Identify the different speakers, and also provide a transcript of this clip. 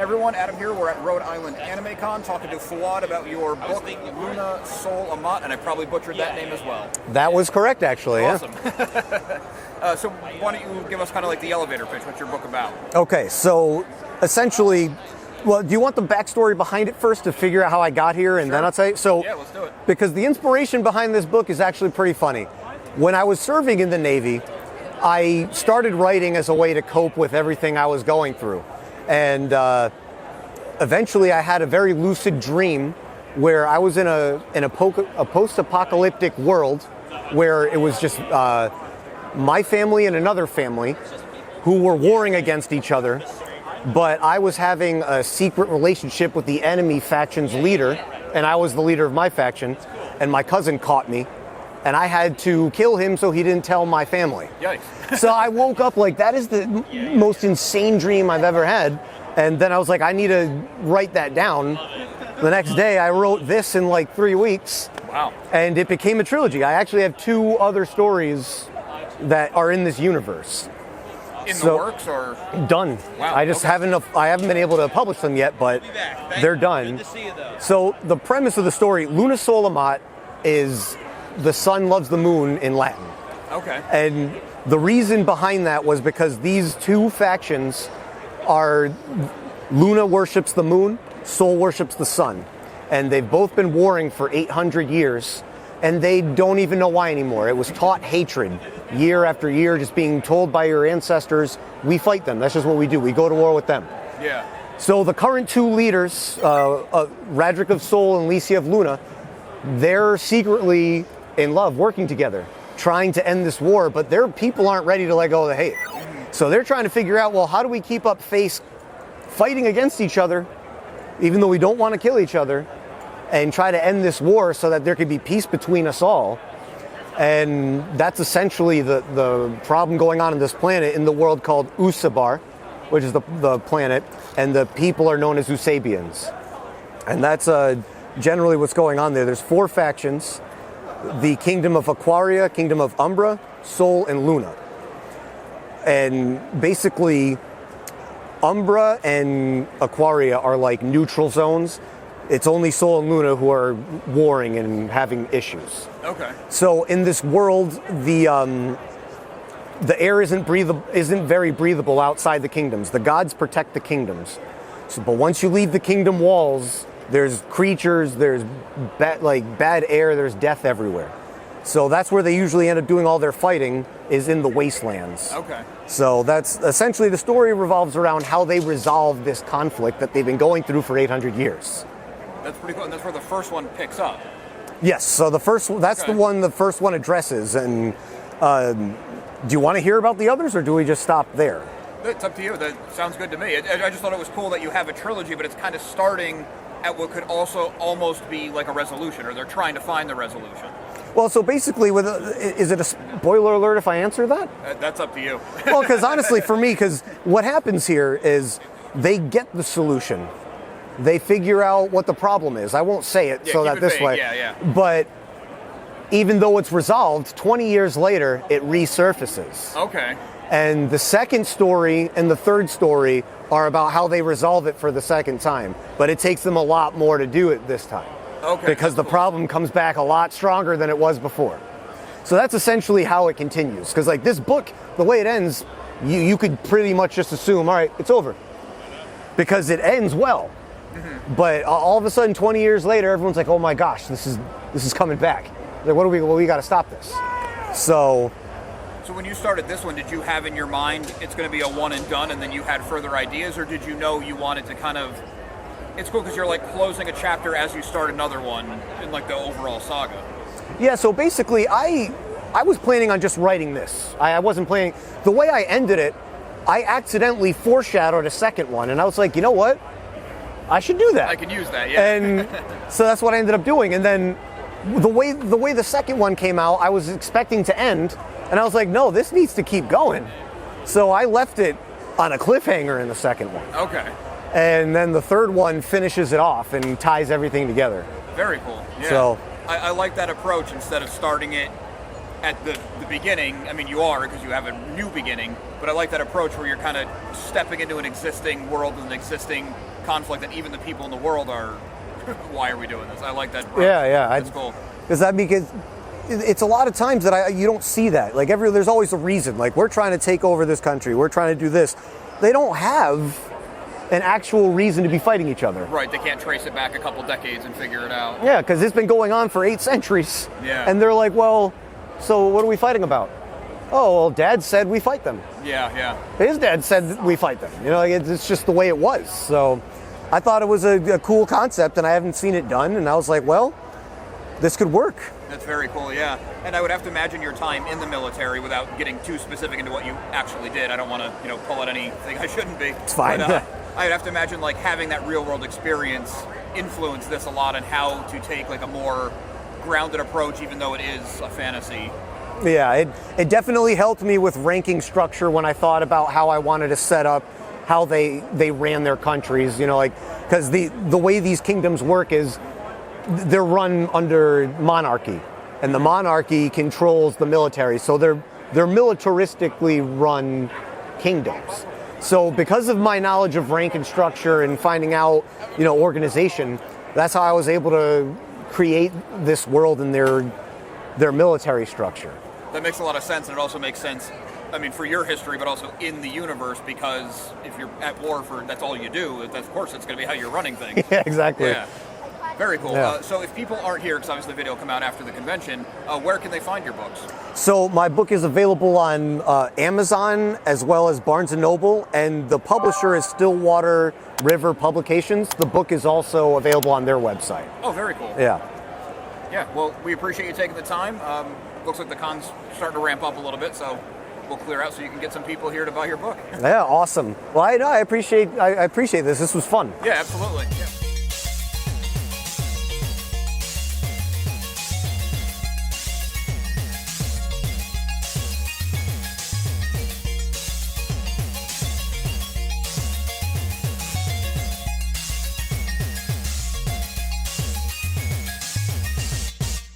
Speaker 1: everyone, Adam here. We're at Rhode Island Anime Con talking to Fouad about your book, Luna Sol Amat, and I probably butchered that name as well.
Speaker 2: That was correct, actually.
Speaker 1: Awesome.
Speaker 2: Yeah.
Speaker 1: So why don't you give us kind of like the elevator pitch? What's your book about?
Speaker 2: Okay, so essentially, well, do you want the backstory behind it first to figure out how I got here, and then I'll tell you? So,
Speaker 1: yeah, let's do it.
Speaker 2: Because the inspiration behind this book is actually pretty funny. When I was serving in the Navy, I started writing as a way to cope with everything I was going through. And eventually I had a very lucid dream where I was in a post-apocalyptic world where it was just my family and another family who were warring against each other, but I was having a secret relationship with the enemy faction's leader, and I was the leader of my faction, and my cousin caught me, and I had to kill him so he didn't tell my family.
Speaker 1: Yikes.
Speaker 2: So I woke up like, that is the most insane dream I've ever had. And then I was like, I need to write that down. The next day I wrote this in like 3 weeks.
Speaker 1: Wow.
Speaker 2: And it became a trilogy. I actually have 2 other stories that are in this universe.
Speaker 1: In the works or?
Speaker 2: Done.
Speaker 1: Wow.
Speaker 2: I just haven't been able to publish them yet, but they're done.
Speaker 3: Good to see you, though.
Speaker 2: So the premise of the story, Luna Sol Amat, is the sun loves the moon in Latin.
Speaker 1: Okay.
Speaker 2: And the reason behind that was because these 2 factions are, Luna worships the moon, Sol worships the sun. And they've both been warring for 800 years, and they don't even know why anymore. It was taught hatred year after year, just being told by your ancestors, we fight them. That's just what we do. We go to war with them.
Speaker 1: Yeah.
Speaker 2: So the current 2 leaders, Radric of Sol and Licia of Luna, they're secretly in love, working together, trying to end this war, but their people aren't ready to let go of the hate. So they're trying to figure out, well, how do we keep up face fighting against each other, even though we don't want to kill each other, and try to end this war so that there could be peace between us all. And that's essentially the problem going on this planet in the world called Uçebar, which is the planet, and the people are known as Uçebians. And that's generally what's going on there. There's 4 factions: the Kingdom of Aquaria, Kingdom of Umbra, Sol, and Luna. And basically, Umbra and Aquaria are like neutral zones. It's only Sol and Luna who are warring and having issues.
Speaker 1: Okay.
Speaker 2: So in this world, the air isn't very breathable outside the kingdoms. The gods protect the kingdoms. So, but once you leave the kingdom walls, there's creatures, there's bad air, there's death everywhere. So that's where they usually end up doing all their fighting, is in the wastelands.
Speaker 1: Okay.
Speaker 2: So that's essentially, the story revolves around how they resolve this conflict that they've been going through for 800 years.
Speaker 1: That's pretty cool, and that's where the first one picks up.
Speaker 2: Yes, so the first one addresses. And do you want to hear about the others, or do we just stop there?
Speaker 1: It's up to you. That sounds good to me. I just thought it was cool that you have a trilogy, but it's kind of starting at what could also almost be like a resolution, or they're trying to find the resolution.
Speaker 2: Well, so basically, is it a spoiler alert if I answer that?
Speaker 1: That's up to you.
Speaker 2: Well, because honestly, for me, because what happens here is they get the solution. They figure out what the problem is. I won't say it so that this
Speaker 1: vague.
Speaker 2: way.
Speaker 1: Yeah.
Speaker 2: But even though it's resolved, 20 years later, it resurfaces.
Speaker 1: Okay.
Speaker 2: And the second story and the third story are about how they resolve it for the second time. But it takes them a lot more to do it this time.
Speaker 1: Okay.
Speaker 2: Because the problem comes back a lot stronger than it was before. So that's essentially how it continues. Because like this book, the way it ends, you could pretty much just assume, all right, it's over. Because it ends well. Mm-hmm. But all of a sudden, 20 years later, everyone's like, oh my gosh, this is coming back. Like, we got to stop this. So
Speaker 1: when you started this one, did you have in your mind it's going to be a one and done, and then you had further ideas, or did you know you wanted to kind of? It's cool because you're like closing a chapter as you start another one in like the overall saga.
Speaker 2: Yeah. So basically, I was planning on just writing this. I wasn't planning. The way I ended it, I accidentally foreshadowed a second one, and I was like, you know what? I should do that.
Speaker 1: I can use that. Yeah.
Speaker 2: And so that's what I ended up doing. And then the way the second one came out, I was expecting to end. And I was like, no, this needs to keep going. So I left it on a cliffhanger in the second one.
Speaker 1: Okay.
Speaker 2: And then the third one finishes it off and ties everything together.
Speaker 1: Very cool. Yeah.
Speaker 2: So
Speaker 1: I like that approach instead of starting it at the beginning. I mean, you are, because you have a new beginning, but I like that approach where you're kind of stepping into an existing world and an existing conflict, and even the people in the world are, why are we doing this? I like that approach.
Speaker 2: Yeah.
Speaker 1: That's cool.
Speaker 2: Because it's a lot of times that you don't see that. Like there's always a reason. Like, we're trying to take over this country. We're trying to do this. They don't have an actual reason to be fighting each other.
Speaker 1: Right, they can't trace it back a couple decades and figure it out.
Speaker 2: Yeah, because it's been going on for 8 centuries.
Speaker 1: Yeah.
Speaker 2: And they're like, well, so what are we fighting about? Oh, well, Dad said we fight them.
Speaker 1: Yeah.
Speaker 2: His dad said we fight them. You know, like, it's just the way it was. So I thought it was a cool concept, and I haven't seen it done. And I was like, well, this could work.
Speaker 1: That's very cool, yeah. And I would have to imagine your time in the military, without getting too specific into what you actually did. I don't want to, pull out anything I shouldn't be.
Speaker 2: It's fine.
Speaker 1: But, I'd have to imagine like having that real world experience influence this a lot, and how to take like a more grounded approach, even though it is a fantasy.
Speaker 2: Yeah, it definitely helped me with ranking structure when I thought about how I wanted to set up how they ran their countries, because the way these kingdoms work is they're run under monarchy, and the monarchy controls the military, so they're militaristically run kingdoms. So because of my knowledge of rank and structure and finding out, organization, that's how I was able to create this world and their military structure.
Speaker 1: That makes a lot of sense, and it also makes sense, I mean, for your history, but also in the universe, because if you're at war that's all you do, of course it's going to be how you're running things.
Speaker 2: Yeah, exactly.
Speaker 1: Yeah. Very cool.
Speaker 2: Yeah.
Speaker 1: So if people aren't here, because obviously the video will come out after the convention, where can they find your books?
Speaker 2: So my book is available on Amazon as well as Barnes & Noble, and the publisher is Stillwater River Publications. The book is also available on their website.
Speaker 1: Oh, very cool.
Speaker 2: Yeah.
Speaker 1: Yeah, well, we appreciate you taking the time. Looks like the con's starting to ramp up a little bit, so we'll clear out so you can get some people here to buy your book.
Speaker 2: Yeah, awesome. Well, I appreciate this. This was fun.
Speaker 1: Yeah, absolutely. Yeah.